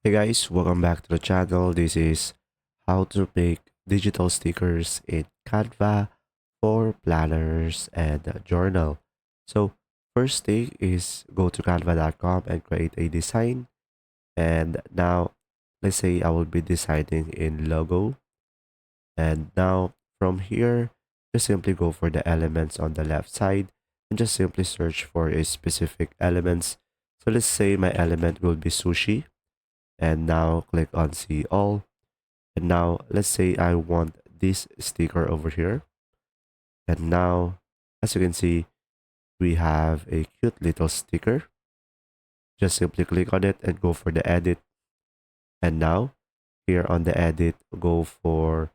Hey guys, welcome back to the channel. This is how to make digital stickers in Canva for planners and journal. So first thing is go to canva.com and create a design. And now let's say I will be designing in logo. And now from here, just simply go for the elements on the left side and just simply search for a specific elements. So let's say my element will be sushi, and now click on see all. And now let's say I want this sticker over here. And now, as you can see, we have a cute little sticker. Just simply click on it and go for the edit. And now here on the edit, go for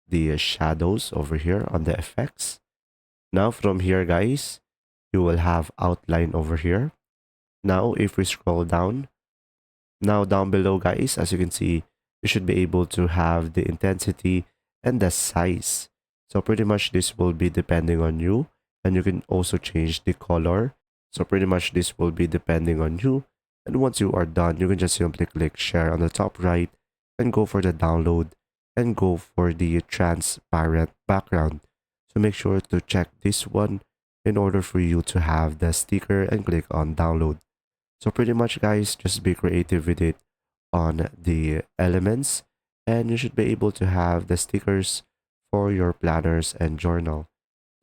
the shadows over here on the effects. Now from here, guys, you will have outline over here. Now if we scroll down, now down below, guys, as you can see, you should be able to have the intensity and the size. So pretty much this will be depending on you, and you can also change the color. So pretty much this will be depending on you. And once you are done, you can just simply click share on the top right and go for the download and go for the transparent background. So make sure to check this one in order for you to have the sticker and click on download. So pretty much, guys, just be creative with it on the elements, and you should be able to have the stickers for your planners and journal.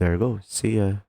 There you go. See ya.